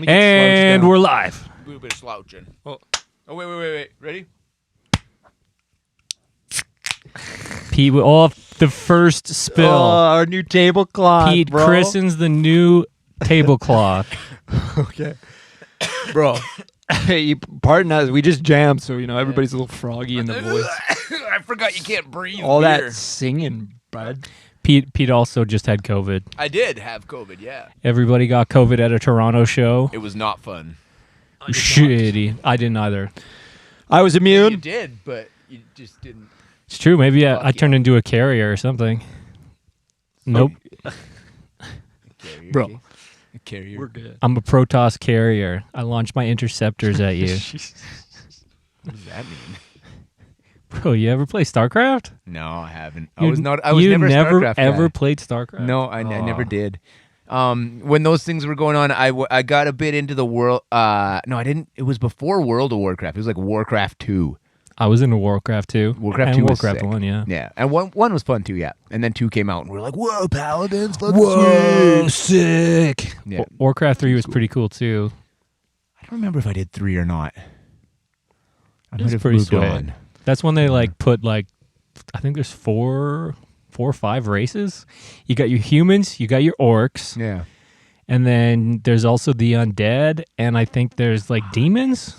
And we're live. A little bit of slouching. Oh, wait. Ready? Pete, off the first spill. Our new tablecloth, Pete bro. christens the new tablecloth. Okay. Bro. Hey, pardon us. We just jammed, so, everybody's a little froggy in the voice. I forgot you can't breathe. All beer. that singing, bud. Pete also just had COVID. I did have COVID, yeah. Everybody got COVID at a Toronto show. It was not fun. Shitty. I didn't either. I was You immune. did, but you just didn't. It's true. Maybe I Fuck turned into a carrier or something. Nope. Carrier, Bro. A carrier. We're good. I'm a Protoss carrier. I launch my interceptors at you. What does that mean? Bro, you ever play StarCraft? No, I haven't. You I was never a StarCraft ever guy. played StarCraft? No, I never did. When those things were going on, I got a bit into the world. No, I didn't. It was before World of Warcraft. It was like Warcraft 2. I was into Warcraft 2. Warcraft and 2 was Warcraft sick. 1, yeah. Yeah, and one was fun too, yeah. And then 2 came out, and we're like, whoa, Paladins, fucking Whoa, sweet. sick. Yeah. Warcraft 3 was pretty cool, too. I don't remember if I did 3 or not. I It might was have pretty moved sweet. on. That's when they put I think there's four or five races. You got your humans, you got your orcs, Yeah. and then there's also the undead, and I think there's demons.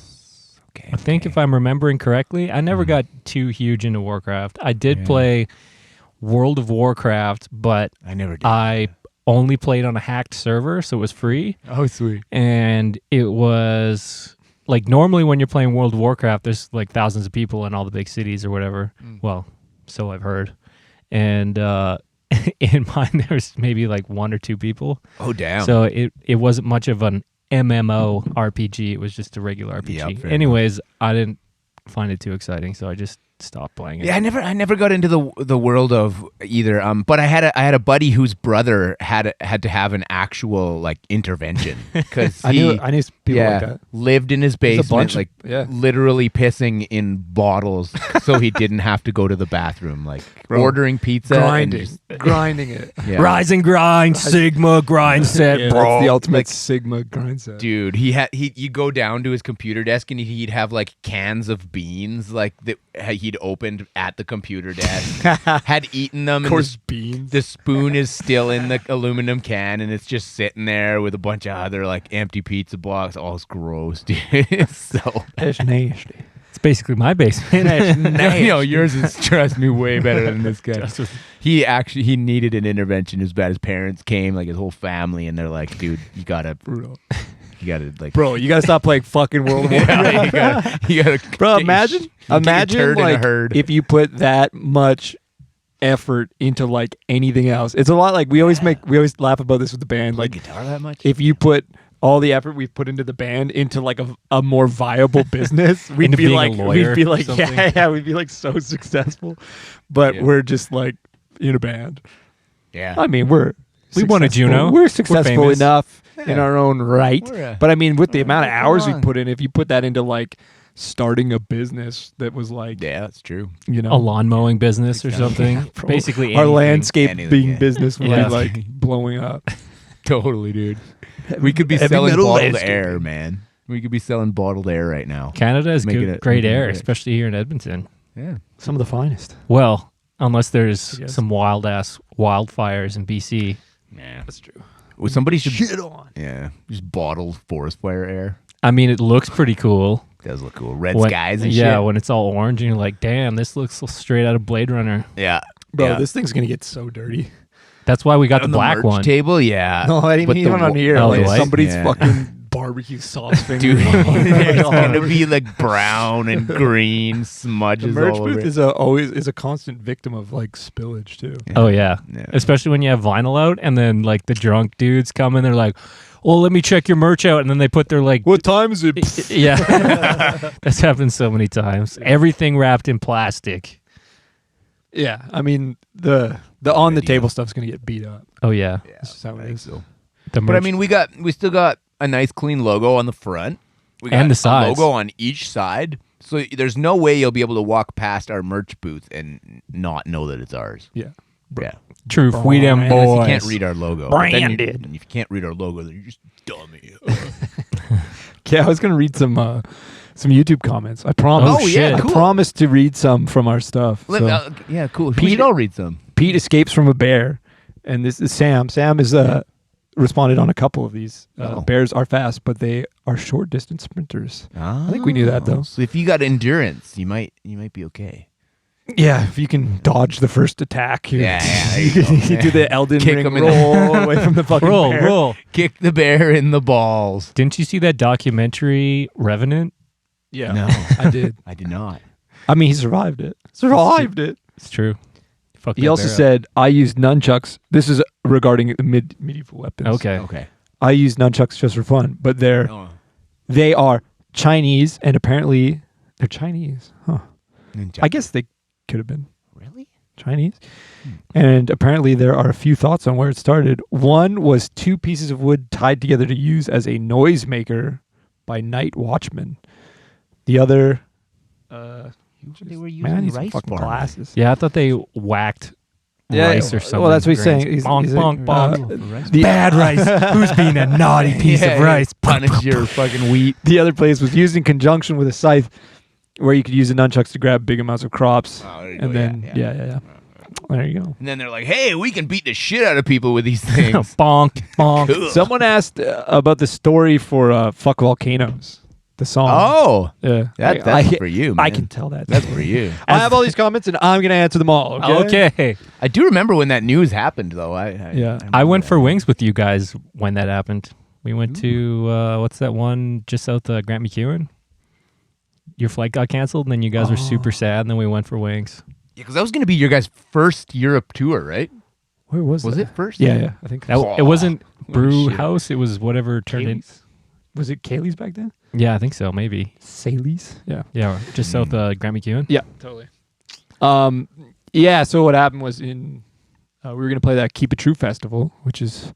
Okay. I think if I'm remembering correctly, I never got too huge into Warcraft. I did Yeah. play World of Warcraft, but I never did. I only played on a hacked server, so it was free. Oh, sweet. And it was normally when you're playing World of Warcraft, there's thousands of people in all the big cities or whatever. Well, so I've heard. And in mine, there's maybe 1 or 2 people. Oh, damn. So it wasn't much of an MMO RPG. It was just a regular RPG. Yeah, fair Anyways, I didn't find it too exciting, so I just stopped playing it. Yeah, I never got into the world of either. But I had a buddy whose brother had to have an actual intervention because I knew people like that. lived in his There's a basement, bunch of- literally pissing in bottles so he didn't have to go to the bathroom, Bro, ordering pizza, and grinding it. yeah. Rise and grind, Sigma grind set, Yeah, bro. that's the ultimate Sigma grind set. Dude, you go down to his computer desk and he'd have cans of beans that he'd opened at the computer desk, had eaten them. Of course, beans. The spoon is still in the aluminum can and it's just sitting there with a bunch of other empty pizza blocks. Oh, it's gross, dude. It's so It's nasty. It's basically my basement. no, yours is, trust me, way better than this guy. He needed an intervention as bad as parents came, his whole family, and they're like, dude, you gotta Bro, you gotta stop playing fucking World of Warcraft. you gotta Bro, get imagine your turd in a herd. if you put that much effort into anything else. It's a lot we always laugh about this with the band. guitar that much. If you put all the effort we've put into the band into a more viable business, we'd Into be being a lawyer we'd be or something. yeah, we'd be so successful. But Yeah. we're just in a band. Yeah, I mean, We won a successful. Juno. We're successful famous. enough in Yeah. our own right. But I mean, with the amount of come hours we on. put in, if you put that into starting a business that was yeah, that's true. A lawn mowing business or something. bro. Basically our anything. landscaping Anything, yeah. business would Yeah. be blowing up. Totally, dude. We could be Heavy selling metal bottled landscaping. air, man. We could be selling bottled air right now. Canada has Making good, it- great making it air, rich. especially here in Edmonton. Yeah. Some of the finest. Well, unless there's Yes. some wild-ass wildfires in BC. Yeah. That's true. Well, somebody should. Shit on. Yeah. Just bottled forest fire air. I mean, it looks pretty cool. Does look cool. Red When- skies and yeah, shit. when it's all orange and you're like, damn, this looks straight out of Blade Runner. Yeah. Bro, yeah. this thing's going to get so dirty. That's why we got the On black merch one. table, yeah. No, I didn't But mean the even on wa- here. Oh, the white? Somebody's Yeah. fucking barbecue sauce finger. Dude, it's all gonna over. be brown and green The smudges merch all over booth it. is always a constant victim of spillage too. Oh, yeah. Yeah. Especially when you have vinyl out and then the drunk dudes come in, they're like, well, let me check your merch out. And then they put their What time is it? yeah. That's happened so many times. Everything wrapped in plastic. Yeah, I mean the on the table stuff's gonna get beat up. Oh, yeah. Yeah, That's just how I it think is. so. The But I merch- mean, we still got a nice clean logo on the front. We got And the a sides. logo on each side. So there's no way you'll be able to walk past our merch booth and not know that it's ours. Yeah. Yeah. True freedom Unless boys. Unless you can't read our logo. But then Branded. if you can't read our logo, then you're just dummy. Okay, I was gonna read some YouTube comments. I promise. Oh, yeah, cool. I promised to read some from our stuff. So, Yeah, cool. We Pete- should all read some. Pete escapes from a bear, and this is Sam. Sam is responded on a couple of these. Bears are fast, but they are short distance sprinters. I think we knew that though. So if you got endurance, you might be okay. Yeah, if you can dodge the first attack, you there you go. you do the Elden Kick Ring him in roll away from the fucking bear. roll. Kick the bear in the balls. Didn't you see that documentary Revenant? Yeah, No, I did. I did not. I mean, he survived it. Survived it. It's true. Fuck He that also bear up. said, "I used nunchucks." This is regarding medieval weapons. Okay. I use nunchucks just for fun, but Oh. they are Chinese, and apparently they're Chinese. Huh? Ninja. I guess they could have been Really? Chinese. And apparently there are a few thoughts on where it started. One was 2 pieces of wood tied together to use as a noisemaker by night watchmen. The other, They were man, using he's some rice fucking farming. glasses. Yeah, I thought they whacked rice or something. Well, that's what he's grains. saying. He's bonk, saying, bonk, bonk. Rice the- Bad rice. Who's being a naughty piece of rice? Punish your fucking wheat. The other place was used in conjunction with a scythe, where you could use the nunchucks to grab big amounts of crops. Oh, there you go. And then, yeah. There you go. And then they're like, "Hey, we can beat the shit out of people with these things." bonk, bonk. Cool. Someone asked about the story for "Fuck Volcanoes," the song. Oh, yeah, that's for you, man. I can tell that. That's for you. I have all these comments, and I'm gonna answer them all. Okay. Okay. I do remember when that news happened, though. Yeah. I remember went that. for wings with you guys when that happened. We went to what's that one just south of Grant McEwen? Your flight got canceled, and then you guys were super sad, and then we went for wings. Yeah, because that was going to be your guys' first Europe tour, right? Where was Was that? it first? Yeah, I think. That, So. it wasn't Brew shit. House. It was whatever turned in. Kaylee's? Was it Kaylee's back then? Yeah, I think so. Maybe. Saley's. Yeah. Yeah, just south of Grant McEwen. Yeah, totally. Yeah. So what happened was we were gonna play that Keep It True festival, which is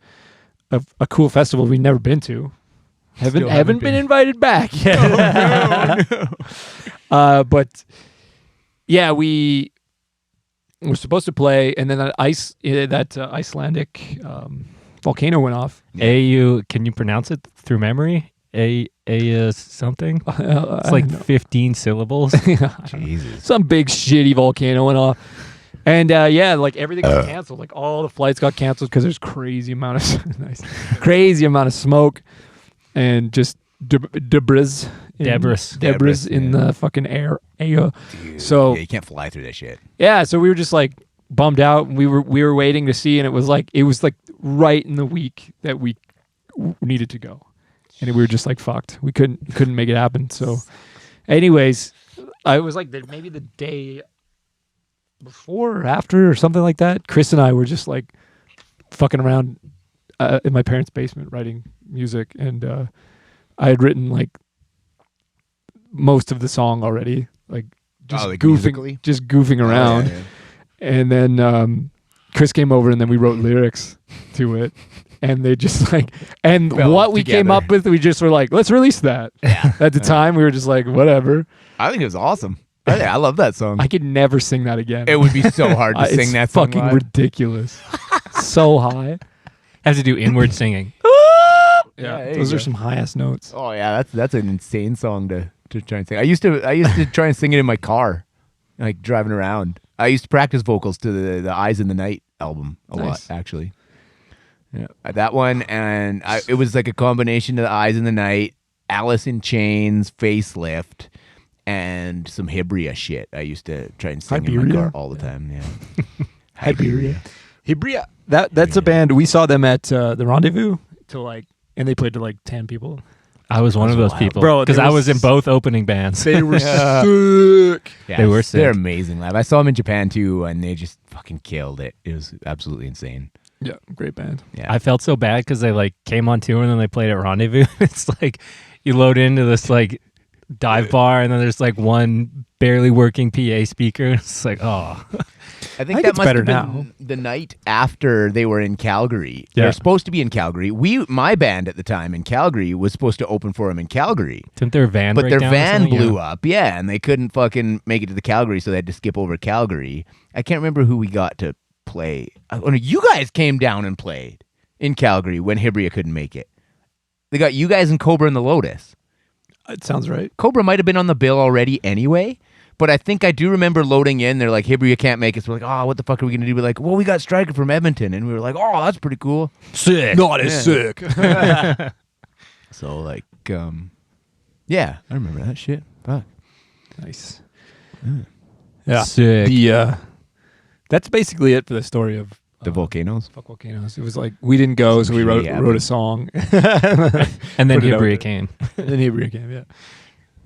a cool festival we've never been to. Haven't been invited back yet. But yeah, we were supposed to play, and then that Icelandic volcano went off. Can you pronounce it through memory? Something. It's like 15 syllables. Jesus. Some big shitty volcano went off. And yeah, like everything got canceled. Like all the flights got canceled because there's crazy amount of smoke and just debris in the fucking air. Dude, So yeah, you can't fly through that shit. yeah, so we were just like bummed out. We were waiting to see, and it was like right in the week that we needed to go, and we were just like fucked. We couldn't make it happen. So, anyways, I was like maybe the day before or after or something like that. Chris and I were just like fucking around in my parents' basement writing music, and I had written like most of the song already, like just like musically? goofing around. Yeah. And then Chris came over, and then we wrote lyrics to it, and they just like, and Fell what we came together. up with, we just were like, let's release that. Yeah. At the time, we were just like, whatever. I think it was awesome. I love that song. I could never sing that again. It would be so hard to sing it's that song fucking live. ridiculous. So high. Have to do inward singing. Yeah, there you those are go. some high ass notes. Oh yeah, that's an insane song to try and sing. I used to try and sing it in my car, like driving around. I used to practice vocals to the Eyes in the Night album a lot, Nice. actually. Yeah, that one, and it was like a combination of the Eyes in the Night, Alice in Chains, Facelift, and some Hibria shit. I used to try and sing in my Hiberia? car all the time. Yeah, Hibria. That's a band. We saw them at the Rendezvous and they played to like 10 people. I was one of those wild. people. Bro, because there I was- was in both opening bands. They were Yeah. sick. Yeah, They were sick. They're amazing live. I saw them in Japan too, and they just fucking killed it. It was absolutely insane. Yeah, great band. Yeah, I felt so bad because they like came on tour and then they played at Rendezvous. It's like you load into this like dive bar and then there's like one barely working PA speaker. It's like, oh, I think think that it's must better have been now. the night after they were in Calgary. Yeah. They're supposed to be in Calgary. My band at the time in Calgary was supposed to open for them in Calgary. didn't their van But break their down or van something? blew Yeah. up, yeah, and they couldn't fucking make it to the Calgary, so they had to skip over Calgary. I can't remember who we got to play. Oh, no, you guys came down and played in Calgary when Hibria couldn't make it. They got you guys and Cobra and the Lotus. It sounds right. Cobra might have been on the bill already anyway, but I think I do remember loading in. They're like, Hibria can't make it. So we're like, oh, what the fuck are we going to do? We're like, well, we got Striker from Edmonton. And we were like, oh, that's pretty cool. Sick. Not as sick. So, like, yeah, I remember that shit. Fuck. Nice. Yeah. Sick. That's basically it for the story of The Volcanoes. Fuck Volcanoes. It was like we didn't go, so we wrote a song. And then Put it out there. Hibria came. And then Hibria came, yeah.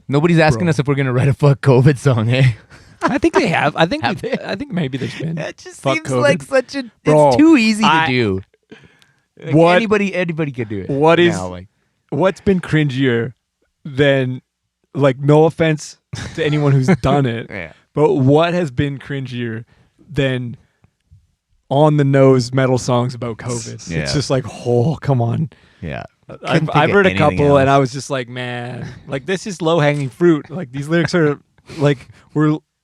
Nobody's asking us if we're going to write a fuck COVID song, eh? I think they have. I think Have they? I think maybe there's been. That just Fuck seems COVID. like such a... Bro, it's too easy to do. Like, What- Anybody could do it. What is- now, like, What's been cringier than, like, no offense to anyone who's done it, yeah. but what has been cringier than on the nose metal songs about COVID? Yeah. It's just like, oh, come on. Yeah. I've heard a couple, and I was just like, man, like this is low hanging fruit. Like these lyrics are like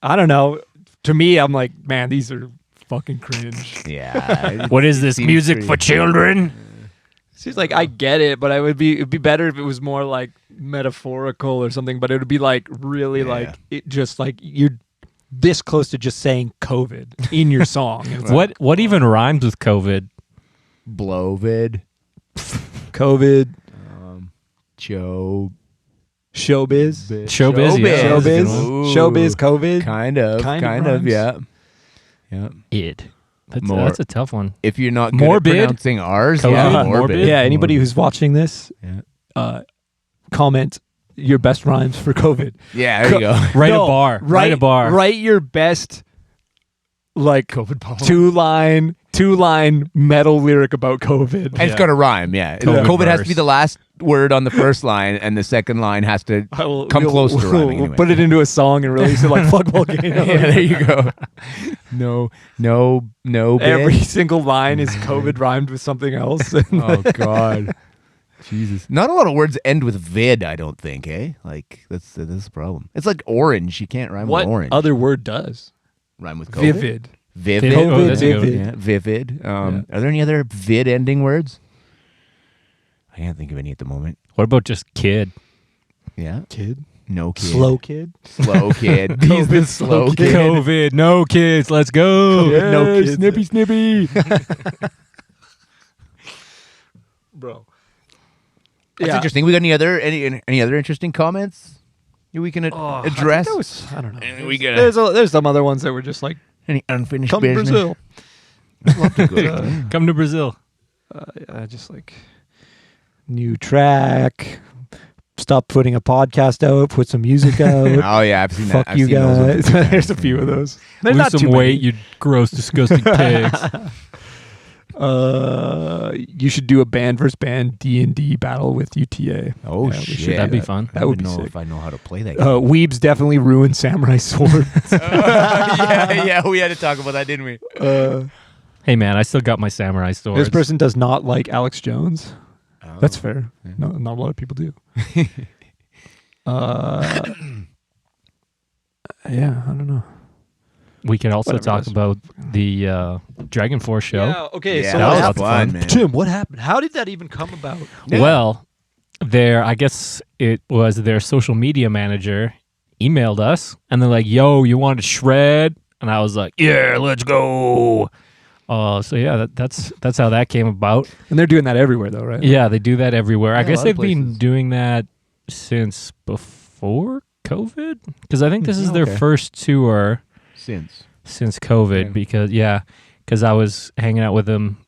I don't know. To me, I'm like, man, these are fucking cringe. Yeah. What is this? seems Music pretty- for children? She's like, I get it, but it'd be better if it was more like metaphorical or something. But it would be like really like it just like you're this close to just saying COVID in your song. It's like, What even rhymes with COVID? Blovid. COVID, Joe. showbiz, Showbiz, yeah. showbiz, Ooh. showbiz, COVID. Kind of rhymes. yeah. Yeah. It. More- That's a tough one. If you're not good Morbid? at pronouncing R's, COVID? yeah, Morbid? Yeah, anybody who's watching this, Yeah. comment your best rhymes for COVID. Yeah, there you go. Write No, a bar. Write a bar. Write your best, like COVID poem. two line metal lyric about COVID. And it's got to rhyme, yeah. COVID COVID has to verse. be the last word on the first line, and the second line has to come close to rhyming. We'll Anyway. put it into a song and release it like fuck Volcano. Yeah, there you go. No. Every bit. single line is COVID rhymed with something else. Oh God, Jesus! Not a lot of words end with vid. I don't think, eh? Like that's the problem. It's like orange. You can't rhyme What with orange. other word does? Rhyme with COVID? Vivid. Vivid. COVID, Oh, that's a good vivid. Yeah, vivid. Are there any other vid ending words? I can't think of any at the moment. What about just kid? Yeah. Kid. No kid. Slow kid. Slow kid. He's the slow kid. COVID. No kids. Let's go. No kids. Snippy. Bro. That's interesting. We got any other interesting comments we can address? I don't know. And we got There's some other ones that were just like, any unfinished come to business? Brazil. Come to Brazil. Just like new track. Stop putting a podcast out. Put some music out. Oh yeah, I've seen that. Fuck I've you seen those guys. There's a few of those. There's Lose not some too weight, many. you gross, disgusting pigs. You should do a band versus band D&D battle with UTA. Oh Yeah, we should shit, do That'd be fun. That would be know sick. if I know how to play that. Game. Weebs definitely ruined Samurai Sword. yeah, we had to talk about that, didn't we? Hey man, I still got my samurai swords. This person does not like Alex Jones. Oh. That's fair. No, not a lot of people do. Yeah, I don't know. We could also Whatever, talk that's- about the DRAGONFORCE show. Yeah, okay. Yeah, so that was what fun, happened? man. Tim, what happened? How did that even come about? Yeah. Well, I guess it was their social media manager emailed us and they're like, yo, you want to shred? And I was like, yeah, let's go. So yeah, that's how that came about. And they're doing that everywhere, though, right? Yeah, they do that everywhere. I Yeah, a guess lot they've of been places. doing that since before COVID, because I think this is their Okay. first tour since COVID. Yeah. Because I was hanging out with them,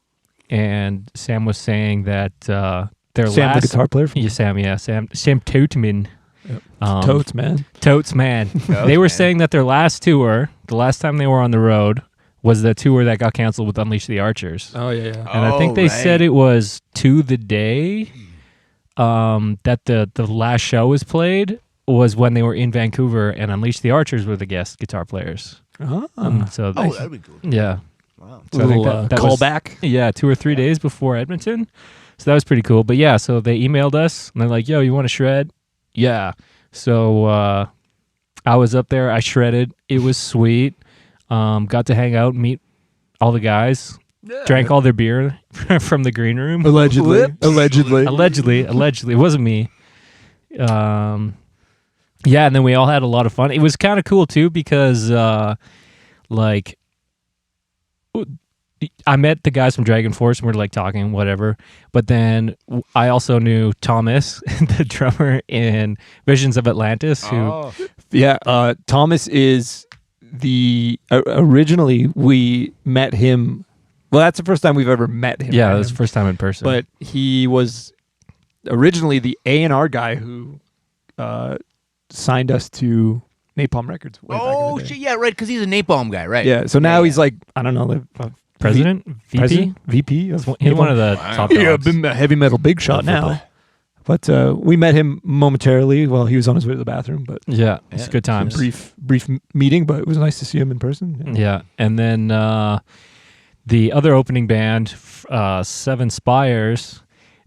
and Sam was saying that their Sam, last the guitar player from Sam Toteman. Yep. Um, Totes, man. Totes man. They were saying that their last tour, the last time they were on the road, was the tour that got canceled with Unleash the Archers. Oh, yeah. And I think they said it was to the day that the last show was played was when they were in Vancouver and Unleash the Archers were the guest guitar players. So Oh, that'd be cool. yeah. Wow. So I think Little that was- callback. Yeah, 2 or 3 days before Edmonton. So that was pretty cool. But yeah, so they emailed us and they're like, yo, you want to shred? Yeah. So I was up there. I shredded. It was sweet. Got to hang out, meet all the guys. Drank all their beer from the green room. Allegedly. Allegedly. It wasn't me. Yeah, and then we all had a lot of fun. It was kind of cool too because like I met the guys from DRAGONFORCE and we were like talking whatever, but then I also knew Thomas, the drummer in Visions of Atlantis, who Yeah, Thomas is the originally we met him. Well, that's the first time we've ever met him. that was the first time in person. But he was originally the A&R guy who signed us to Napalm Records. Way back in Oh the day. shit! Yeah, right. Because he's a napalm guy, right? Yeah. So now he's like, I don't know, the President, VP, President? VP. Of he's one of Napalm. the top Yeah, dogs. been a heavy metal big shot now. But we met him momentarily while he was on his way to the bathroom. But Yeah, it's good times. brief meeting, but it was nice to see him in person. Yeah, and then the other opening band, Seven Spires,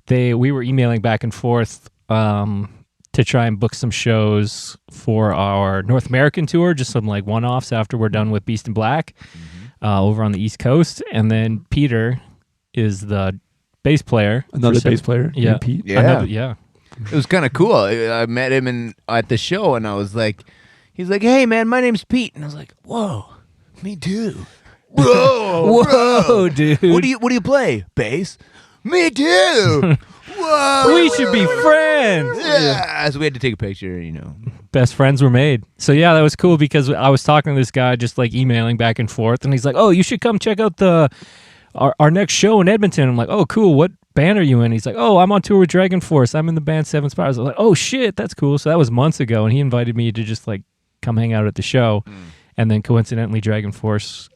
we were emailing back and forth to try and book some shows for our North American tour, just some like one-offs after we're done with Beast in Black over on the East Coast. And then Peter is the bass player. Another for bass player. Yeah. Pete. Yeah. Yeah. It was kind of cool. I met him at the show, and I was like, he's like, "Hey, man, my name's Pete," and I was like, "Whoa, me too." Whoa, Whoa, dude. What do you play? Bass. Me too. Whoa. We should be friends. Yeah. So we had to take a picture, you know. Best friends were made. So yeah, that was cool because I was talking to this guy, just like emailing back and forth, and he's like, "Oh, you should come check out our next show in Edmonton." I'm like, "Oh, cool. What band are you in?" He's like, "Oh, I'm on tour with DRAGONFORCE. I'm in the band Seven Spires." I was like, "Oh shit, that's cool." So that was months ago, and he invited me to just like come hang out at the show. And then coincidentally, DRAGONFORCE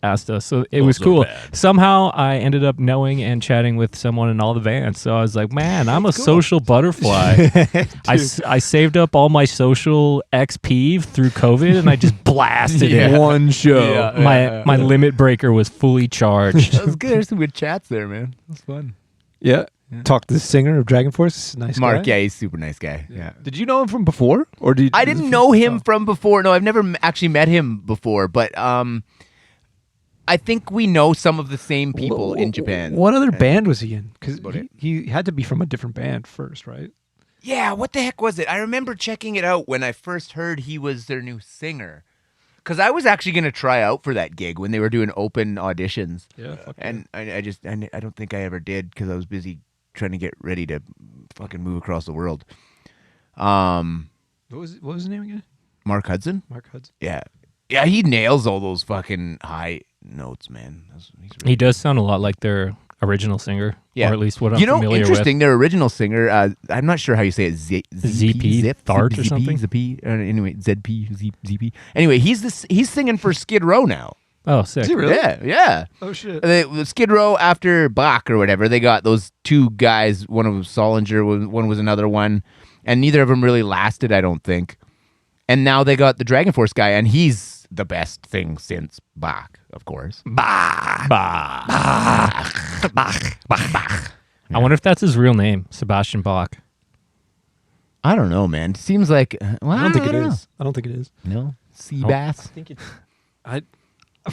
asked us. So it was cool. Somehow I ended up knowing and chatting with someone in all the bands. So I was like, man, I'm a social butterfly. I saved up all my social XP through COVID and I just blasted it. One show. My limit breaker was fully charged. That was good. There's some good chats there, man. That was fun. Yeah. Talked to the singer of DRAGONFORCE. Nice Mark, guy. yeah, he's a super nice guy. Yeah. Did you know him from before, or did I didn't know him from before. No, I've never actually met him before, but I think we know some of the same people in Japan. What other band was he in? Because about it. he had to be from a different band first, right? Yeah, what the heck was it? I remember checking it out when I first heard he was their new singer. Because I was actually going to try out for that gig when they were doing open auditions. Yeah. And I don't think I ever did because I was busy trying to get ready to fucking move across the world. What was his name again? Mark Hudson? Mark Hudson. Yeah. Yeah, he nails all those fucking high notes, man. He's really He does sound a lot like their original singer. Yeah. Or at least what I'm familiar interesting. Their original singer, I'm not sure how you say it. ZP, Zip, Thart or something? ZP. Anyway, ZP. Anyway, he's singing for Skid Row now. with. Oh, sick. Is he really? Yeah. Oh shit. Skid Row after Bach or whatever, they got those two guys. One of them was Solinger, one was another one, and neither of them really lasted, I don't think. And now they got the DRAGONFORCE guy, and he's the best thing since Bach, of course. I wonder if that's his real name, Sebastian Bach. I don't know, man. It seems like well, I don't think it know. is. I don't think it is. No, Seabass. think it's. I.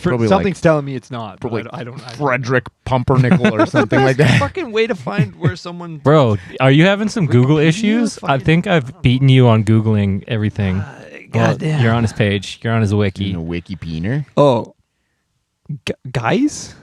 Probably Something's telling me it's not. But Probably I don't. Frederick Pumpernickel or something like that. Fucking way to find where someone. Bro, are you having some Google issues? I fucking- think I've beaten you on Googling everything. Goddamn. You're on his page. You're on his wiki. You know, wiki peener. Oh. Guys.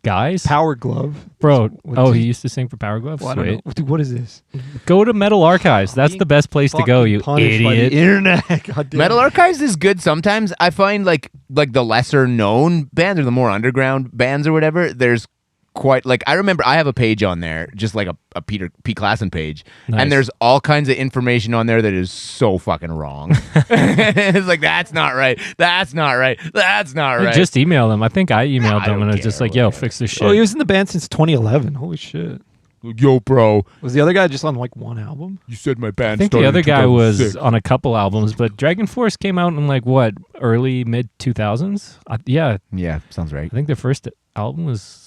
Guys? Power Glove. Bro, What's he his- used to sing for Power Glove? Well, I don't Sweet. know. Dude, what is this? Go to Metal Archives. That's the best place to go, you Punished by the idiot. internet. God damn. Metal Archives is good sometimes. I find like the lesser known bands or the more underground bands or whatever, there's quite like I remember I have a page on there, just like a Pete Klassen page. Nice. And there's all kinds of information on there that is so fucking wrong. It's like that's not right. That's not right. That's not right. Just email them. I think I emailed I them don't and I was just care, like, yo, whatever. fix this shit. Oh, he was in the band since 2011. Holy shit. Yo, bro, Was the other guy just on like one album? you said my band I think the other guy was on a couple albums, but DRAGONFORCE came out in like what, early, mid 2000s? Yeah, Yeah, sounds right. I think their first album was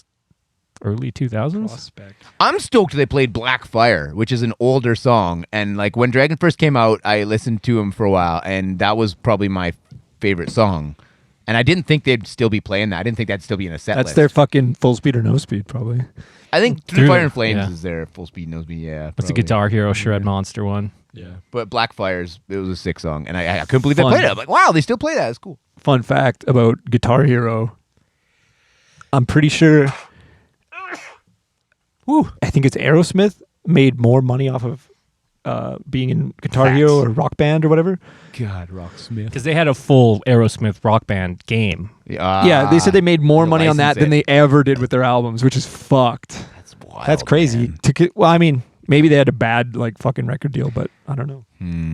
early 2000s. Prospect. I'm stoked they played Black Fire, which is an older song. And like when Dragon first came out, I listened to him for a while, and that was probably my favorite song. And I didn't think they'd still be playing that. I didn't think that'd still be in a set That's list. their fucking full speed or no speed, probably. I think Through Fire and Flames yeah. is their full speed, no speed. Yeah, That's a probably. Guitar Hero Shred Monster one. Yeah. But Blackfire's, it was a sick song, and I couldn't believe Fun. they played it. I'm like, wow, they still play that. It's cool. Fun fact about Guitar Hero. I'm pretty sure. I think it's Aerosmith made more money off of being in Guitar Facts. Hero or Rock Band or whatever. God, Rocksmith. Because they had a full Aerosmith Rock Band game. Yeah, they said they made more money on that license than it. they ever did with their albums, which is fucked. That's wild. That's crazy. man. Well, I mean, maybe they had a bad like fucking record deal, but I don't know.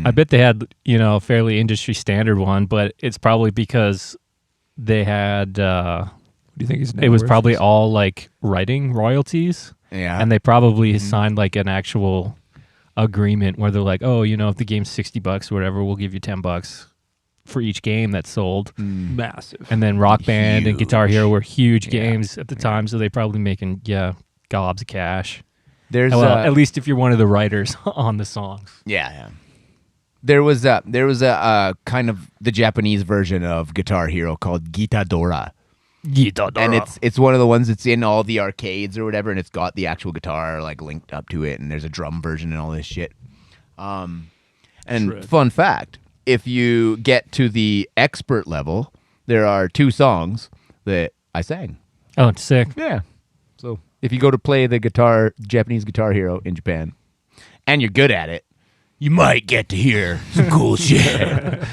I bet they had, a fairly industry standard one, but it's probably because they had, What do you think his name it was probably all like writing royalties. Yeah. And they probably signed like an actual agreement where they're like, oh, if the game's $60 or whatever, we'll give you $10 for each game that's sold. massive. And then Rock Band and Guitar Hero were huge Yeah. games at the time, so they probably making gobs of cash. There's Well, at least if you're one of the writers on the songs. yeah. There was a kind of the Japanese version of Guitar Hero called Gitadora. And it's one of the ones that's in all the arcades or whatever, and it's got the actual guitar like linked up to it, and there's a drum version and all this shit. And fun fact, if you get to the expert level, there are 2 songs that I sang. Oh, it's sick. Yeah. So if you go to play the Japanese Guitar Hero in Japan, and you're good at it, you might get to hear some cool shit.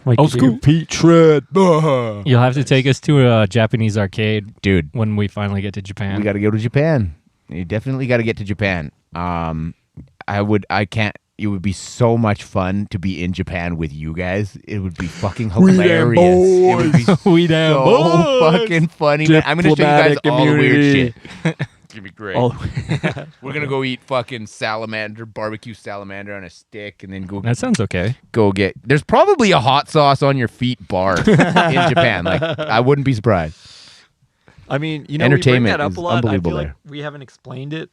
Like Old school. Pete Shred. You'll have to take us to a Japanese arcade, Dude, when we finally get to Japan. we got to go to Japan. You definitely got to get to Japan. It would be so much fun to be in Japan with you guys. It would be fucking hilarious. It would be We down, so boys. fucking funny. Man. I'm going to show you guys Diplomatic all the weird immunity. shit. It's going to be great. Oh, We're going to go eat fucking barbecue salamander on a stick, and then That sounds okay. go get... There's probably a hot sauce on your feet bar in Japan. Like, I wouldn't be surprised. I mean, Entertainment we bring that up is a lot. I unbelievable feel there. like we haven't explained it.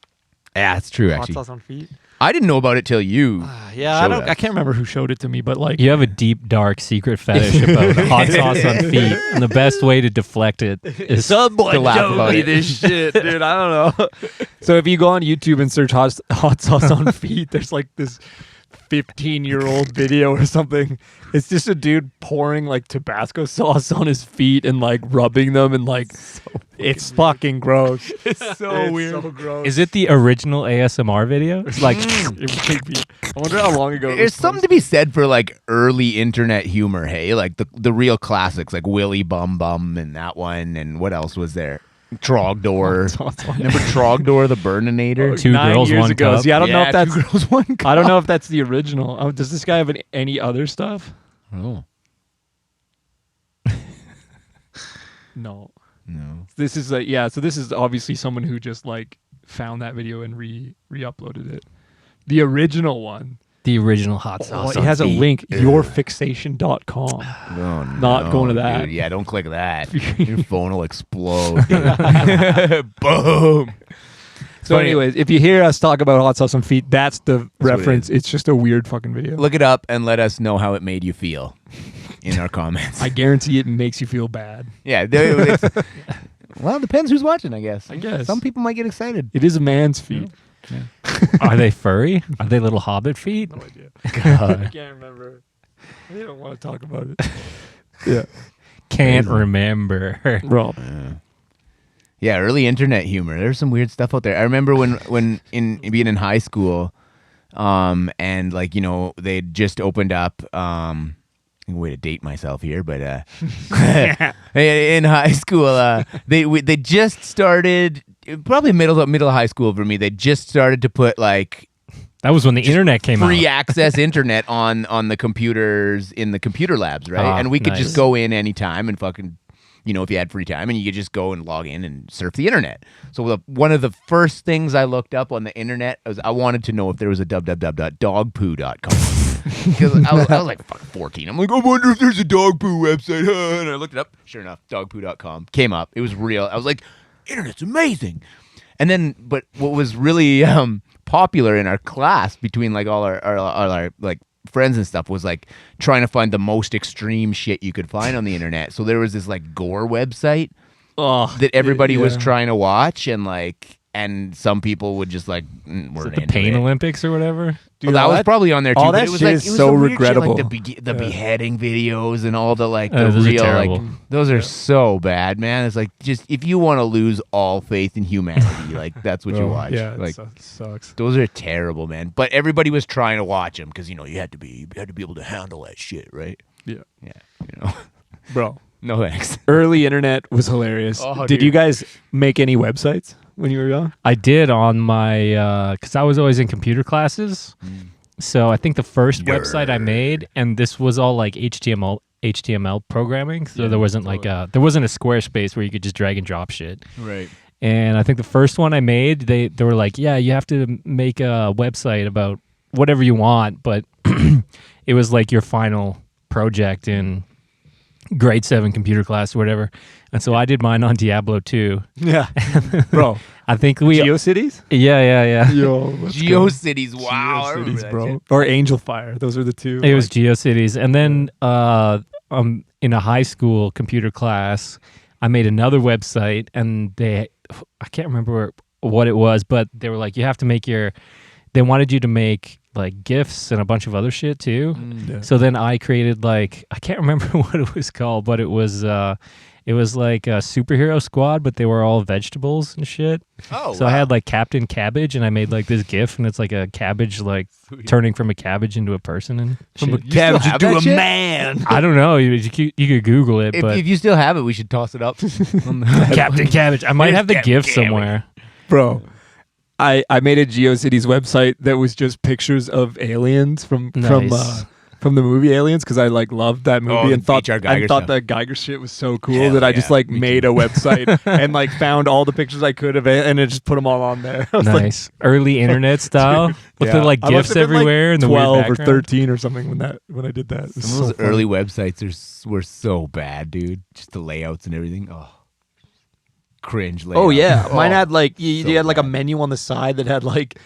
Yeah, it's true, Hot actually. sauce on feet. I didn't know about it till you. Yeah, showed us. I can't remember who showed it to me, but like, You have a deep, dark, secret fetish about hot sauce on feet, and the best way to deflect it is someone to laugh about it. this shit, dude. I don't know. So if you go on YouTube and search hot sauce on feet, there's like this 15-year-old video or something. It's just a dude pouring like Tabasco sauce on his feet and like rubbing them, and like it's fucking gross. It's so weird. So gross. Is it the original ASMR video? It's like, It might be. I wonder how long ago. There's something to be said for like early internet humor, hey? Like the real classics, like Willy Bum Bum and that one, and what else was there? Trogdor. Remember Trogdor the Burninator? Two 9 girls, years one ago. cup. See, I don't know if that's. Two girls, one cup. I don't know if that's the original. Does this guy have any other stuff? Oh. No. No. This is so this is obviously someone who just like found that video and re-uploaded it. The original one. the original hot sauce it on has a feet. link, yourfixation.com. Oh, Not going to that. Dude. Yeah, don't click that. Your phone will explode. Dude. Boom. So Funny. anyways, if you hear us talk about hot sauce on feet, that's the what it reference. is. It's just a weird fucking video. Look it up and let us know how it made you feel in our comments. I guarantee it makes you feel bad. Yeah. Well, it depends who's watching, I guess. I guess. Some people might get excited. It is a man's feet. Are they furry? Are they little hobbit feet? No idea. God. I can't remember. I don't want to talk about it. Yeah. Can't remember. Rob. Yeah, early internet humor. There's some weird stuff out there. I remember when in being in high school, and like, you know, they'd just opened up, way to date myself here, but in high school, they just started, probably middle of high school for me. They just started to put like That was when the internet came free out. access internet on the computers in the computer labs, right? Ah, And we could nice. just go in anytime and fucking, you know, if you had free time, and you could just go and log in and surf the internet. So one of the first things I looked up on the internet was I wanted to know if there was a www.dogpoo.com. Because I was like fucking 14. I'm like, I wonder if there's a dog poo website. And I looked it up. Sure enough, dogpoo.com came up. It was real. I was like, internet's amazing. And then, but what was really popular in our class between like all our like friends and stuff was like trying to find the most extreme shit you could find on the internet. So there was this like gore website that everybody was trying to watch, and some people would just like weren't the into Pain it. Olympics or whatever. Well, that was probably on there too. all but that it was shit like, is it was so some weird shit, regrettable. like the beheading videos and all the like the those are real terrible. like those are so bad, man. It's like just if you want to lose all faith in humanity, like that's what you watch. Yeah, like it sucks. those are terrible, man. But everybody was trying to watch them because you had to be able to handle that shit, right? Yeah, Yeah, bro. No thanks. Early internet was hilarious. Oh, Did dude. you guys make any websites when you were young? I did on my because I was always in computer classes. So I think the first website I made, and this was all like HTML programming. So there wasn't like there wasn't a Squarespace where you could just drag and drop shit. Right. And I think the first one I made, they were like, yeah, you have to make a website about whatever you want, but it was like your final project in grade 7 computer class or whatever. And so I did mine on Diablo 2. Yeah, bro. I think we GeoCities? yeah. Yo, GeoCities, wow. I remember GeoCities, that bro. shit. Or Angel Fire. Those are the two. It was GeoCities. And then in a high school computer class, I made another website, and I can't remember what it was, but they were like, you have to make they wanted you to make like GIFs and a bunch of other shit too. Yeah. So then I created like, I can't remember what it was called, but it was like a superhero squad, but they were all vegetables and shit. Oh, So I had like Captain Cabbage, and I made like this GIF, and it's like a cabbage like turning from a cabbage into a person and From shit. a cabbage have to that a shit? man. I don't know. You could Google it, but If you still have it, we should toss it up. on the- Captain Cabbage. I might There's have the Captain GIF Cabbage. somewhere. Bro. I made a GeoCities website that was just pictures of aliens from Nice. from the movie Aliens, because I like loved that movie Oh, and thought H.R. Geiger stuff. the Geiger shit was so cool Hell that I just yeah, like me made too. a website and like found all the pictures I could of it and then just put them all on there. I was like, Nice. Early internet style with yeah. the like I must GIFs have been, like, everywhere and the 12 weird or background. 13 or something when I did that. It was Some of so those early funny. websites were so bad, dude. Just the layouts and everything. Oh, cringe layout. Oh yeah, mine Oh. had like you so had like a bad. menu on the side that had like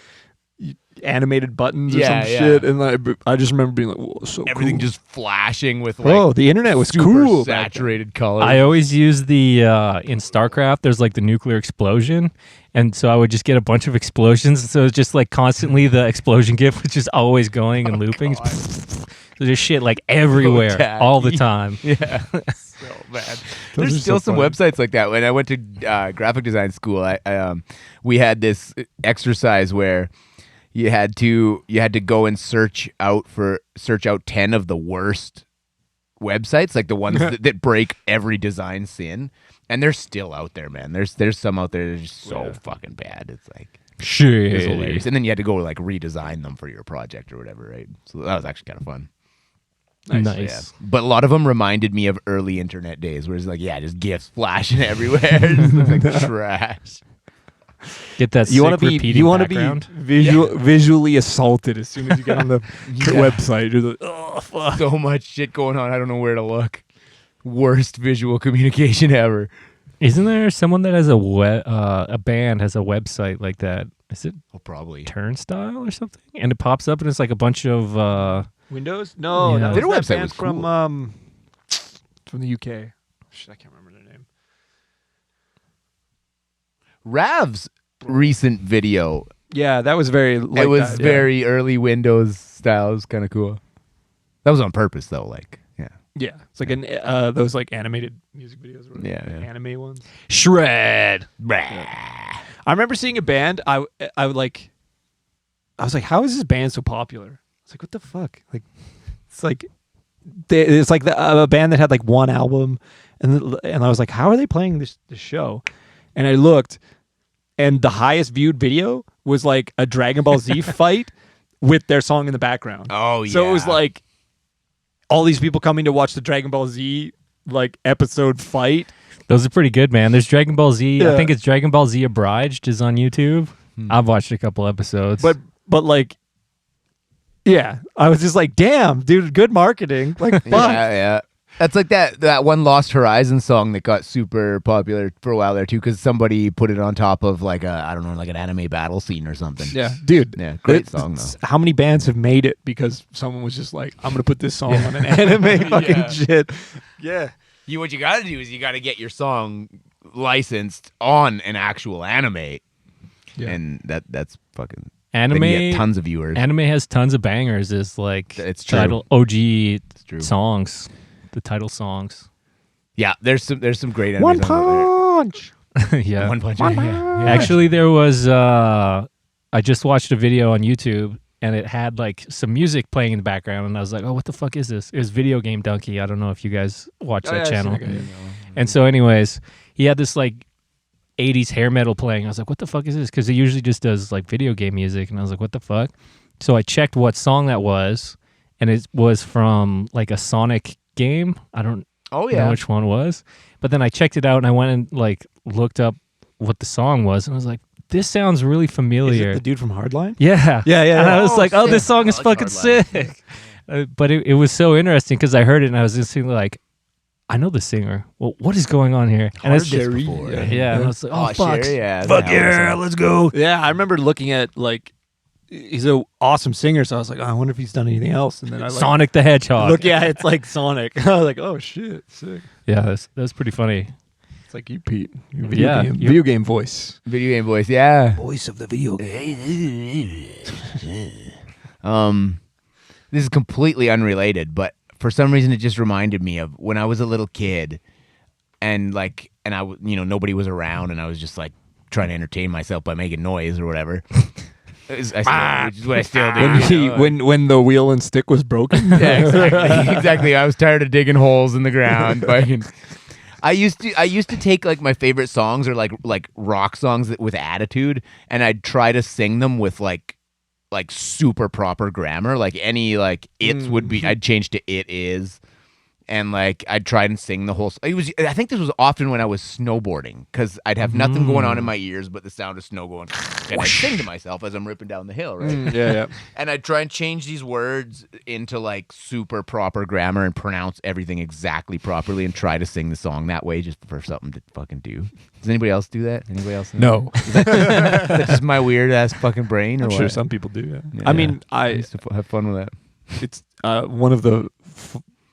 animated buttons or Yeah, some yeah. shit, and like I just remember being like, "Whoa, so Everything cool." just flashing with like Oh, the internet was super cool. back then. saturated colors. I always use the in StarCraft. There's like the nuclear explosion, and so I would just get a bunch of explosions. So it's just like constantly the explosion GIF was just always going and looping. So there's shit like everywhere tacky. all the time. Yeah, so bad. Those There's are still so some funny. websites like that. When I went to graphic design school, we had this exercise where you had to go and search out 10 of the worst websites, like the ones that break every design sin, and they're still out there, man. There's some out there that are just so fucking bad. It's like it's hilarious. Shit. And then you had to go like redesign them for your project or whatever, right? So that was actually kind of fun. Nice. Yeah. But a lot of them reminded me of early internet days where it's like, yeah, just GIFs flashing everywhere. It looks like trash. Get that You want sick to be repeating background. visually assaulted as soon as you get on the website. You're like, oh fuck. So much shit going on. I don't know where to look. Worst visual communication ever. Isn't there someone that has a band has a website like that? Is it Oh, probably. Turnstile or something? And it pops up and it's like a bunch of Windows? No, Yeah. that was Their that website band was cool. from the UK. Shit, I can't remember their name. Rav's recent video, Yeah, that was very. Like it was that, yeah. very early Windows style. It was kind of cool. That was on purpose, though. Like, yeah. Yeah, it's like those like animated music videos. Or Yeah, yeah. anime ones. Shred. I remember seeing a band. I was like, how is this band so popular? I was like, what the fuck? Like, it's like, it's like a band that had like one album, and I was like, how are they playing this show? And I looked, and the highest viewed video was like a Dragon Ball Z fight with their song in the background. Oh, yeah. So it was like all these people coming to watch the Dragon Ball Z like episode fight. Those are pretty good, man. There's Dragon Ball Z. Yeah. I think it's Dragon Ball Z Abridged is on YouTube. I've watched a couple episodes. But like, yeah, I was just like, damn, dude, good marketing. Like, fuck. Yeah, yeah. That's like that one Lost Horizon song that got super popular for a while there too, because somebody put it on top of like an anime battle scene or something. Yeah, dude. Yeah, great song though. How many bands have made it because someone was just like, I'm gonna put this song on an anime fucking shit. Yeah. What you got to do is you got to get your song licensed on an actual anime, and that's fucking. Anime get tons of viewers. Anime has tons of bangers. It's like it's true. title OG songs, the title songs. Yeah, there's some great anime One songs Punch. Yeah, One Punch. Yeah. Actually, there was. I just watched a video on YouTube, and it had like some music playing in the background, and I was like, "Oh, what the fuck is this?" It was Video Game Donkey. I don't know if you guys watch that channel. And so, anyways, he had this like 80s hair metal playing. I was like, what the fuck is this? Because he usually just does like video game music. And I was like, what the fuck? So I checked what song that was, and it was from like a Sonic game. I don't know which one it was. But then I checked it out, and I went and like looked up what the song was, and I was like, this sounds really familiar. Is it the dude from Hardline? Yeah. Yeah. And I was like, oh, this song is like fucking sick. But it was so interesting because I heard it, and I was just thinking like, I know the singer. Well, what is going on here? And it's Sherry. Yeah, and I was like, oh, fuck. Sherry, yeah, Fuck yeah, let's go. Yeah, I remember looking at like, he's an awesome singer, so I was like, oh, I wonder if he's done anything else. And then I Sonic the Hedgehog. look, yeah, it's like Sonic. I was like, oh shit, sick. Yeah, that's pretty funny. It's like you, Pete. Your video game voice. Video game voice, yeah. Voice of the video game. This is completely unrelated, but for some reason it just reminded me of when I was a little kid, and nobody was around, and I was just like trying to entertain myself by making noise or whatever. Which is what I still do. When the wheel and stick was broken. Yeah, exactly. I was tired of digging holes in the ground. I used to take like my favorite songs or like rock songs with attitude, and I'd try to sing them with like super proper grammar. Like any like it's would be, I'd change to it is, and like I'd try and sing the whole. I think this was often when I was snowboarding, because I'd have nothing going on in my ears but the sound of snow going, and I'd sing to myself as I'm ripping down the hill, right? Yeah. And I'd try and change these words into like super proper grammar and pronounce everything exactly properly and try to sing the song that way just for something to fucking do. Does anybody else do that? Anybody else? No. Is that just my weird ass fucking brain? Or I'm what? sure some people do. Yeah. Yeah. I mean, I used to have fun with that. it's one of the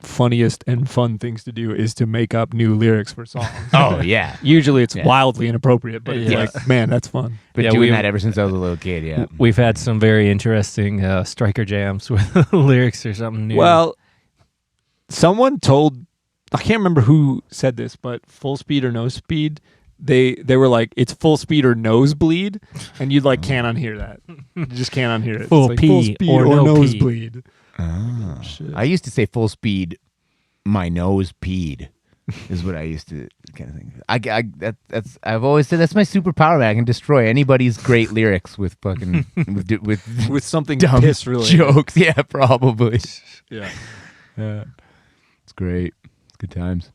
funniest and fun things to do is to make up new lyrics for songs. Oh yeah. Usually it's wildly inappropriate, but it's Yes. like, man, that's fun. Been doing that ever since I was a little kid. Yeah. We've had some very interesting striker jams with lyrics or something new. Well, someone told, I can't remember who said this, but Full Speed or No Speed, they were like, it's full speed or nosebleed, and you'd like can't unhear that. You just can't unhear it. Full It's like, P full speed or no P. nosebleed. Oh. Shit. I used to say full speed, my nose peed, is what I used to kind of think. I've always said that's my superpower. Man. I can destroy anybody's great lyrics with fucking With something dumb piss related. jokes. Yeah, probably. Yeah. Yeah, it's great. It's good times.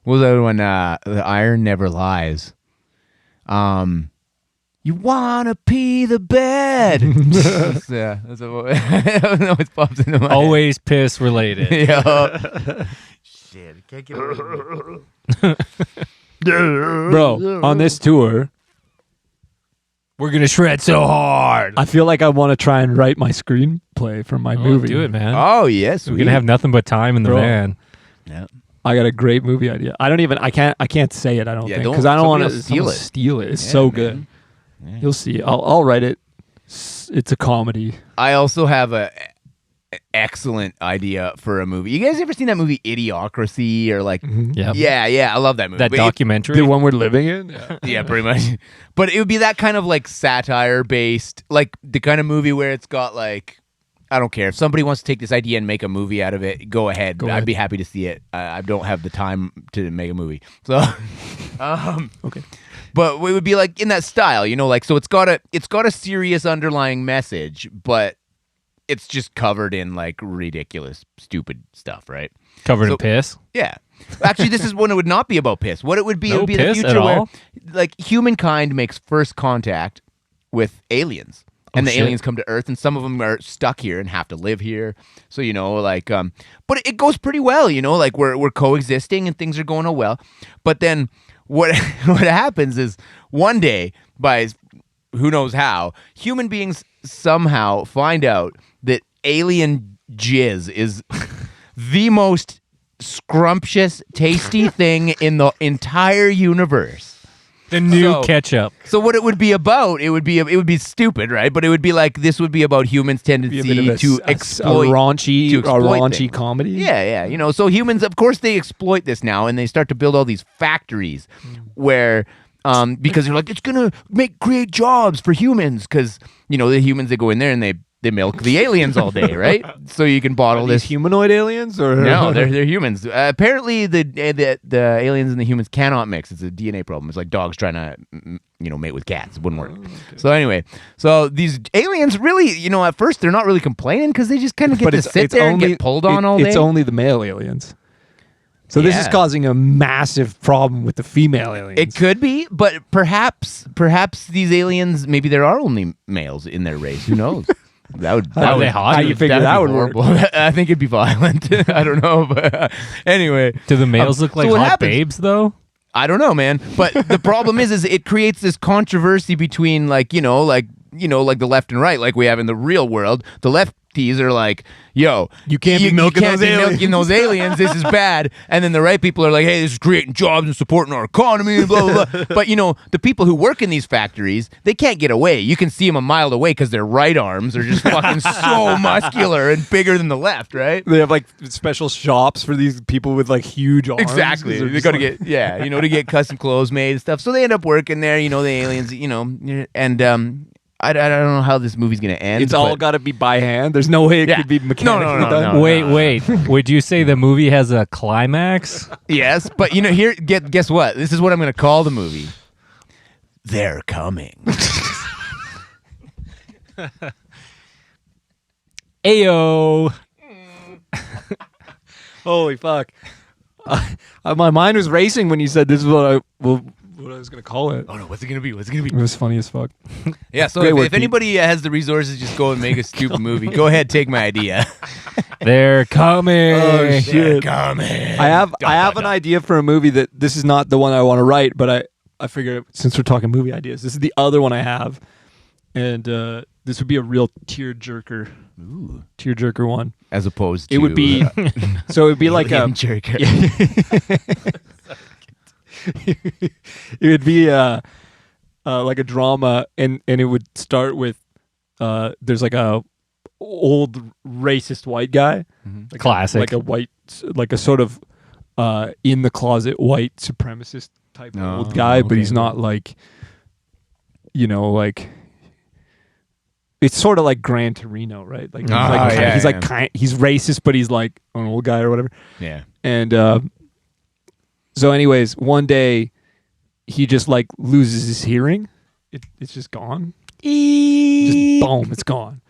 What was the other one? The Iron Never Lies. You wanna pee the bed? That's what always pops into my always piss related. head. Yeah. Shit, I can't get away from it. Bro, on this tour, We're gonna shred so hard. I feel like I want to try and write my screenplay for my movie. Do it, man. Oh yes, We're gonna have nothing but time in the Bro. van. Yeah. I got a great movie idea. I can't say it. I don't Yeah, think don't- because I don't somebody want to else steal it. steal it. It's Yeah, so man. good. Yeah. You'll see. I'll write it. It's a comedy. I also have a excellent idea for a movie. You guys ever seen that movie Idiocracy or like? Yep. Yeah, I love that movie. That But documentary. The one we're living in. Yeah. yeah, pretty much. But it would be that kind of like satire based, like the kind of movie where it's got like, I don't care if somebody wants to take this idea and make a movie out of it. Go ahead. Go ahead. I'd be happy to see it. I don't have the time to make a movie, so Okay. But it would be like in that style, you know, like so it's got a serious underlying message, but it's just covered in like ridiculous, stupid stuff, right? Covered So- in piss. Yeah. Actually, this is when it would not be about piss. What it would be, it No would be the piss at future where all? like humankind makes first contact with aliens. And the shit. aliens come to Earth, and some of them are stuck here and have to live here. So, like, but it goes pretty well, like we're coexisting and things are going well. But then what happens is one day, by who knows how, human beings somehow find out that alien jizz is the most scrumptious, tasty thing in the entire universe. The new ketchup. So what it would be about, it would be stupid, right? But it would be like, this would be about humans' tendency to exploit, a raunchy things. comedy. Yeah. So humans, of course, they exploit this now, and they start to build all these factories where, because they're like, it's gonna create jobs for humans, because the humans, they go in there and they milk the aliens all day, right? So you can bottle Are these this. humanoid aliens, or No, they're humans. Apparently, the aliens and the humans cannot mix. It's a DNA problem. It's like dogs trying to, mate with cats. It wouldn't work. Okay. So anyway, these aliens really, at first they're not really complaining because they just kind of get to sit there and get pulled on all day. It's only the male aliens. So this is causing a massive problem with the female aliens. It could be, but perhaps these aliens, maybe there are only males in their race. Who knows? Are they hot? How you figure that would work? I think it'd be violent. I don't know, but anyway. Do the males look like so what hot happens? babes though? I don't know, man. But the problem is it creates this controversy between like the left and right, like we have in the real world. The lefties are like, yo, You can't be milking those aliens. milking those aliens. This is bad. And then the right people are like, hey, this is creating jobs and supporting our economy, and blah, blah, blah. But, the people who work in these factories, they can't get away. You can see them a mile away because their right arms are just fucking so muscular and bigger than the left, right? They have like special shops for these people with like huge arms. Exactly. They're They just got to like- get, to get custom clothes made and stuff. So they end up working there, the aliens, and I don't know how this movie's going to end. It's all got to be by hand. There's no way it could be mechanically No. done. Wait. Would you say the movie has a climax? Yes, but guess what? This is what I'm going to call the movie. They're coming. Ayo. Holy fuck! My mind was racing when you said this is what I was gonna call it. Oh no, what's it going to be? What's it going to It be? was funny as fuck. Yeah, so Great work, if anybody has the resources, just go and make a stupid movie. Go ahead, take my idea. They're coming. Oh, shit. They're coming. I have an idea for a movie that this is not the one I want to write, but I figured since we're talking movie ideas, this is the other one I have, and this would be a real tearjerker. Ooh. Tearjerker one. As opposed to... It would be so. It would be like a. jerker. It would be like a drama, and it would start with there's like a old racist white guy, like Classic. like a sort of in the closet white supremacist type Oh, old guy, but okay. he's not like like. It's sort of like Gran Torino, right? Like he's racist, but he's like an old guy or whatever. Yeah. And so, anyways, one day he just like loses his hearing. It's just gone. Just boom, it's gone.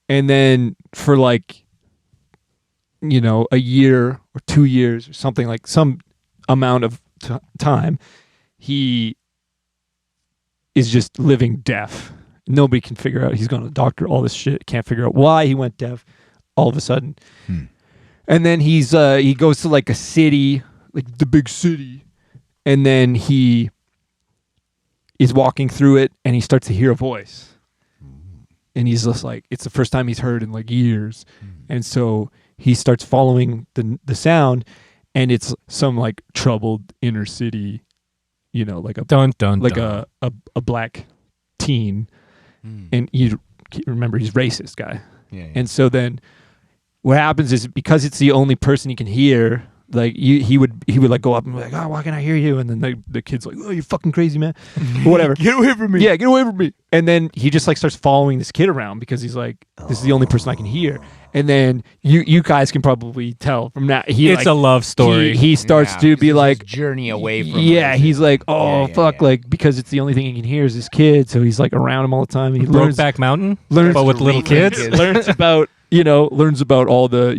And then for like, a year or 2 years or something, like some amount of time, he is just living deaf. Nobody can figure out. He's gone to the doctor, all this shit. Can't figure out why he went deaf all of a sudden. And then he goes to like a city, like the big city. And then he is walking through it and he starts to hear a voice. And he's just like, it's the first time he's heard in like years. And so he starts following the sound, and it's some like troubled inner city, like a a black teen. And remember, he's racist guy. Yeah. And so then what happens is, because it's the only person he can hear, like he would like go up and be like, oh, why can't I hear you? And then the kid's like, oh, you're fucking crazy, man. Or whatever. Get away from me. Yeah, get away from me. And then he just like starts following this kid around because he's like, this is the only person I can hear. And then you guys can probably tell from that. It's a love story. He starts to be like, journey away from he's like, oh, fuck, yeah. like, because it's the only thing he can hear is this kid. So he's like around him all the time. And he learns Brokeback Mountain, learns but with to little read kids. kids. learns about all the,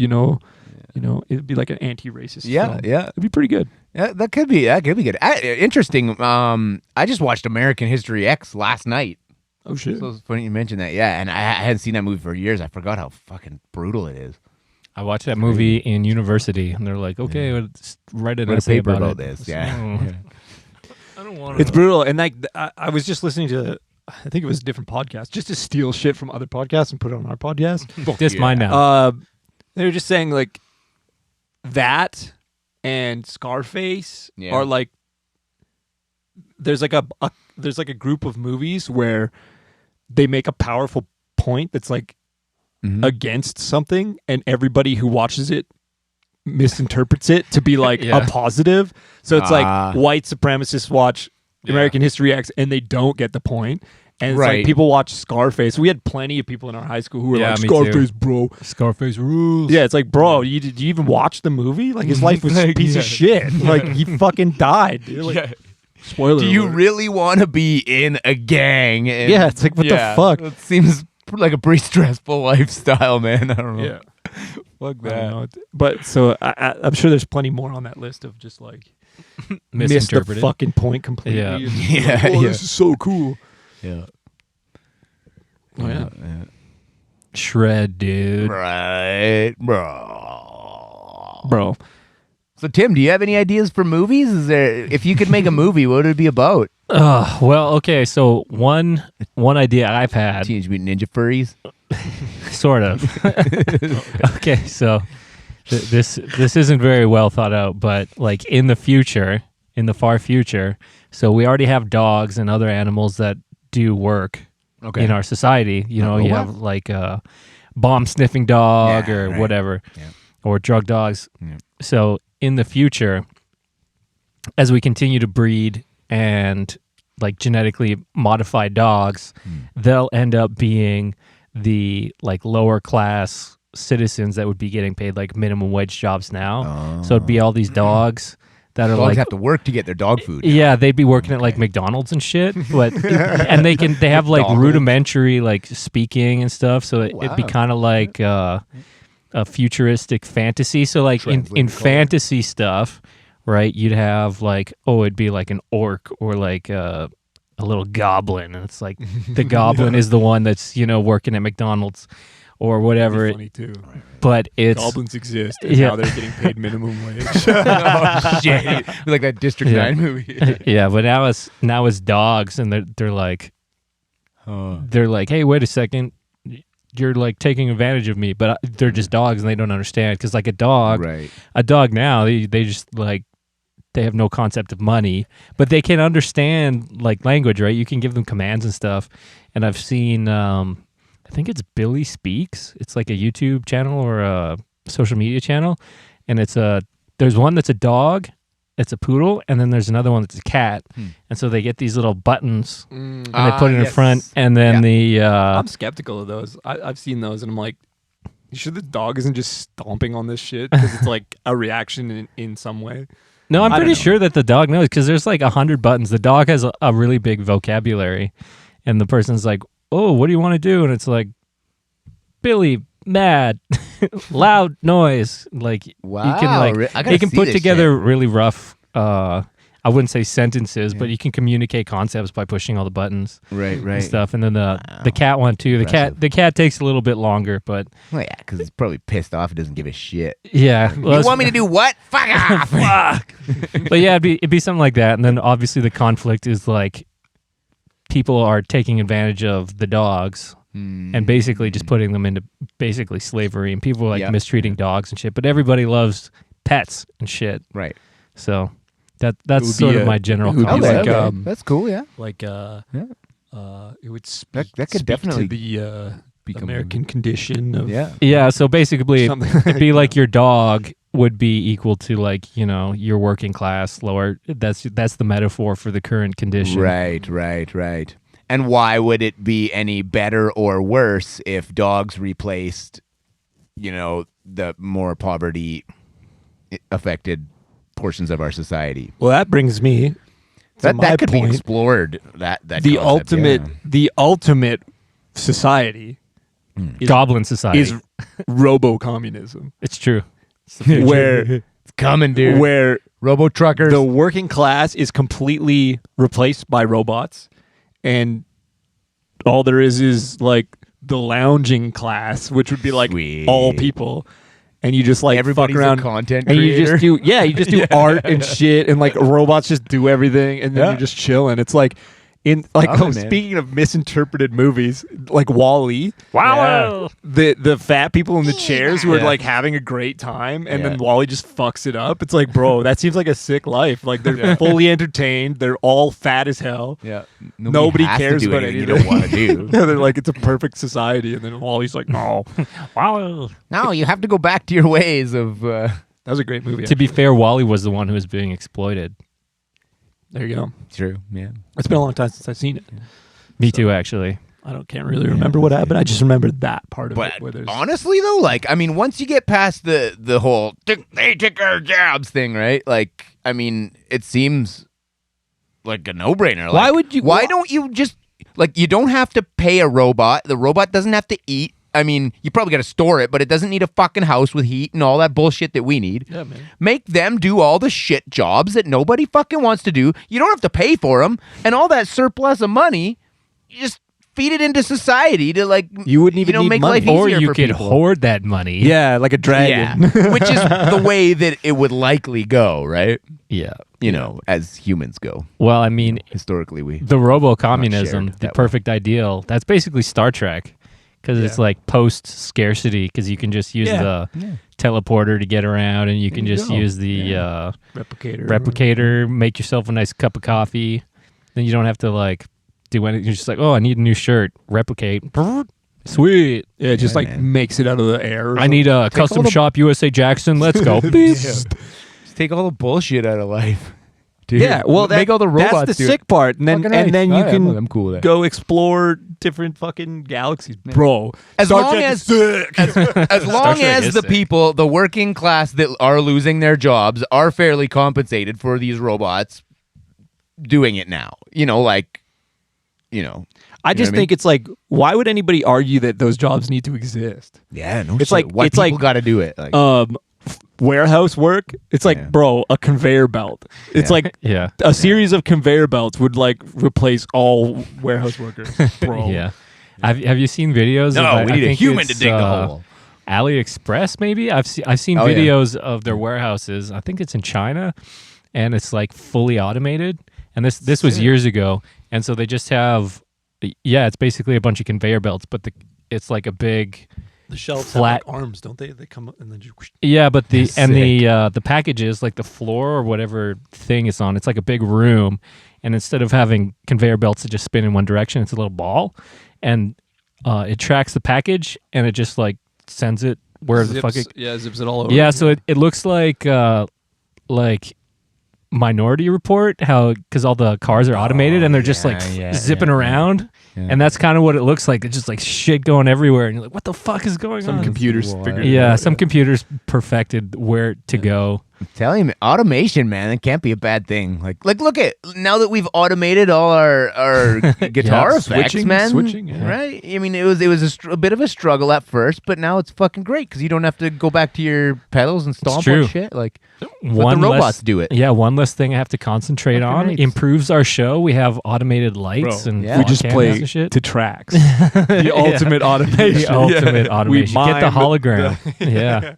it'd be like an anti-racist film. Yeah. It'd be pretty good. Yeah, that could be good. Interesting. I just watched American History X last night. Oh shit! So it's funny you mentioned that. Yeah, and I hadn't seen that movie for years. I forgot how fucking brutal it is. I watched that movie in university, and they're like, "Okay, let's write an Write a essay paper about it." this. So, Yeah. I don't want It's brutal, and like I was just listening to, I think it was a different podcast, just to steal shit from other podcasts and put it on our podcast. This mine now. They were just saying like that and Scarface are like there's like a group of movies where they make a powerful point that's like against something, and everybody who watches it misinterprets it to be like a positive. So it's like white supremacists watch American History X and they don't get the point. And it's like people watch Scarface. We had plenty of people in our high school who were like, Scarface, bro. Scarface rules. Yeah, it's like, bro, did you even watch the movie? Like, his life was a piece of shit. Like, he fucking died, dude. Like, spoiler Do you alert. really want to be in a gang? And, Yeah, it's like, what the fuck? It seems like a pretty stressful lifestyle, man. I don't know. Yeah. Fuck I don't that. know. But so I'm sure there's plenty more on that list of just like missed the Misinterpreted. fucking point completely. Yeah. And just Yeah, like, oh, yeah. this is so cool. Yeah. Oh yeah. Shred, dude. Right, bro. Bro. So Tim, do you have any ideas for movies? Is there, if you could make a movie, what would it be about? Well, okay. So one idea I've had, Teenage Mutant Ninja Furries. sort of. Okay, so this isn't very well thought out, but like in the future, in the far future, so we already have dogs and other animals that do work in our society. You know, you have like a bomb sniffing dog or whatever, or drug dogs. Yeah. So in the future, as we continue to breed and like genetically modified dogs, they'll end up being the like lower class citizens that would be getting paid like minimum wage jobs now. So it'd be all these dogs that are Dogs like have to work to get their dog food. yeah, they'd be working at like McDonald's and shit, but and they have like McDonald's. rudimentary like speaking and stuff. So it'd be wow. kind of like a futuristic fantasy. So like in Translate fantasy stuff, right? You'd have like it'd be like an orc or like a little goblin, and it's like the goblin is the one that's working at McDonald's or whatever. Funny too. But it's Goblins exist, and Yeah. now they're getting paid minimum wage. Oh shit! Like that District Yeah. 9 movie. yeah, but now it's dogs, and they're like, hey, wait a second, you're like taking advantage of me, but they're just dogs and they don't understand because like a dog now they just like they have no concept of money, but they can understand like language, right? You can give them commands and stuff, and I've seen I think it's Billy Speaks. It's like a YouTube channel or a social media channel, and there's one that's a dog, it's a poodle, and then there's another one that's a cat, and so they get these little buttons and they put it in front, and then I'm skeptical of those. I've seen those, and I'm like, you sure the dog isn't just stomping on this shit because it's like a reaction in some way? No, I'm I don't pretty know. sure that the dog knows because there's like 100 buttons. The dog has a really big vocabulary, and the person's like, "Oh, what do you want to do?" And it's like, "Billy, mad, loud noise." Like Wow, you can I like gotta you can see put this together really rough. I wouldn't say sentences, but you can communicate concepts by pushing all the buttons Right, and stuff. And then the cat one too. Impressive. The cat takes a little bit longer, but Well, yeah, because he's probably pissed off. He doesn't give a shit. yeah. You want me to do what? Fuck off! Fuck. But yeah, it'd be something like that. And then obviously the conflict is like people are taking advantage of the dogs and basically just putting them into basically slavery, and people are like mistreating dogs and shit. But everybody loves pets and shit. Right. So that's would sort be of my general it would be concept. like, that's cool. Yeah. Like Yeah. it would speak, That could speak definitely to the become American condition of Yeah. Yeah, so basically something. it'd be like your dog would be equal to like, your working class, lower. That's the metaphor for the current condition. Right. And why would it be any better or worse if dogs replaced, the more poverty affected portions of our society? Well, that brings me to my That could be point. explored. That the concept, ultimate society Goblin society. is robo-communism, It's true. where It's coming, dude. where Robo truckers. the working class is completely replaced by robots, and all there is like the lounging class, which would be like Sweet. all people. And you just like Everybody's fuck around a content and creator. you just do art and shit, and like robots just do everything, and then Yeah. you're just chilling. It's like Man. speaking of misinterpreted movies, like Wall-E. Wow. The fat people in the chairs who are Yeah. like having a great time, and then Yeah. Wall-E just fucks it up. It's like, bro, that seems like a sick life. Like they're fully entertained. They're all fat as hell. Yeah. Nobody has cares to do about anything anything. you don't want to do. Yeah, they're like, it's a perfect society, and then Wall-E's like, no. Wow. No, you have to go back to your ways of. That was a great movie. To be fair, Wally was the one who was being exploited. There you go. True, yeah. It's been a long time since I've seen it. Me too, actually. Can't really remember what happened. I just remember that part of But it. Where there's honestly, though, like, I mean, once you get past the whole they take our jobs thing, right? Like, I mean, it seems like a no-brainer. Like, Why would you- Why don't you just like? You don't have to pay a robot. The robot doesn't have to eat. I mean, you probably got to store it, but it doesn't need a fucking house with heat and all that bullshit that we need. Yeah, man. Make them do all the shit jobs that nobody fucking wants to do. You don't have to pay for them, and all that surplus of money, you just feed it into society to like You wouldn't even need make money. life Or easier you for could people. hoard that money. Yeah, like a dragon. Yeah, which is the way that it would likely go, right? Yeah. You know, as humans go. Well, I mean, Historically, we the robo-communism, shared the that perfect ideal, that's basically Star Trek. Because it's Yeah. like post-scarcity, because you can just use the teleporter to get around, and you can There you just go. use the replicator, make yourself a nice cup of coffee. Then you don't have to like do anything. You're just like, oh, I need a new shirt. Replicate. Sweet. Yeah, it just Yeah, like man. makes it out of the air. or I need a custom all the- shop USA Jackson. Let's go. Beep. just take all the bullshit out of life. Dude. Yeah, well, make all the robots that's the do it. sick part, and then Fucking nice. you Alright, can I'm cool with that. go explore different fucking galaxies, bro. As Star long Trek as- is sick. As long Trek as is the sick. people, the working class that are losing their jobs are fairly compensated for these robots doing it now. You know, like, you know. I You know just what I think it's like, why would anybody argue that those jobs need to exist? Yeah, no It's shit. like- What it's people like- got to do it. Like, Warehouse work. It's like, Yeah. bro, a conveyor belt. It's Yeah. like Yeah. a series of conveyor belts would like replace all warehouse workers, bro. Yeah. Have you seen videos? no, of, we I need a think human to it's, dig the hole. AliExpress, maybe. I've seen Oh, yeah. videos of their warehouses. I think it's in China, and it's like fully automated. And this was years ago, and so they just have, it's basically a bunch of conveyor belts, but it's like a big, The shelves Flat- have like arms, don't they? They come up and then just but the That's and the packages, like the floor or whatever thing it's on, it's like a big room, and instead of having conveyor belts that just spin in one direction, it's a little ball, and it tracks the package, and it just like sends it where the fuck it. zips it all over. Yeah, so it looks like Minority Report, how because all the cars are automated and they're just like zipping around, and that's kind of what it looks like. It's just like shit going everywhere, and you're like, what the fuck is going Some on? computers wild. figured it Yeah, out. some computers perfected where to go. I'm telling you, man, automation, man, it can't be a bad thing. Like look at now that we've automated all our guitar effects, man. switching, yeah. Right? I mean, it was a bit of a struggle at first, but now it's fucking great because you don't have to go back to your pedals and stomp true. on shit. Like, let One the robots less, do it. Yeah, one less thing I have to concentrate Fucking on. right. Improves our show. We have automated lights Bro, and yeah. we just cameras play and shit. to tracks. The ultimate automation. The ultimate automation. Get the mime hologram. Yeah.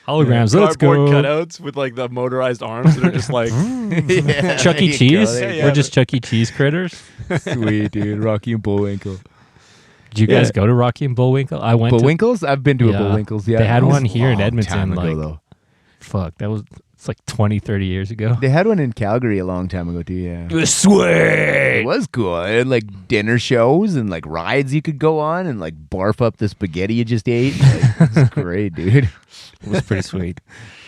Holograms. Let's Cardboard go. cardboard cutouts with like the motorized arms that are just like Yeah, Chuck there E. you go, Cheese. there you We're go. just Chuck E. Cheese critters. Sweet, dude. Rocky and Bullwinkle. Did you guys Yeah. go to Rocky and Bullwinkle? I went to. Bullwinkles? I've been to Yeah. a Bullwinkles. Yeah, They had It was one a here in long Edmonton, time ago, like- though. Fuck, it's like 20, 30 years ago. They had one in Calgary a long time ago too. Yeah. It Sweet. was cool. It had like dinner shows and like rides you could go on and like barf up the spaghetti you just ate. Like, it's great, dude. It was pretty sweet.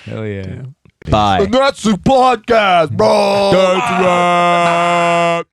Hell yeah. Bye. That's the podcast, bro. That's right.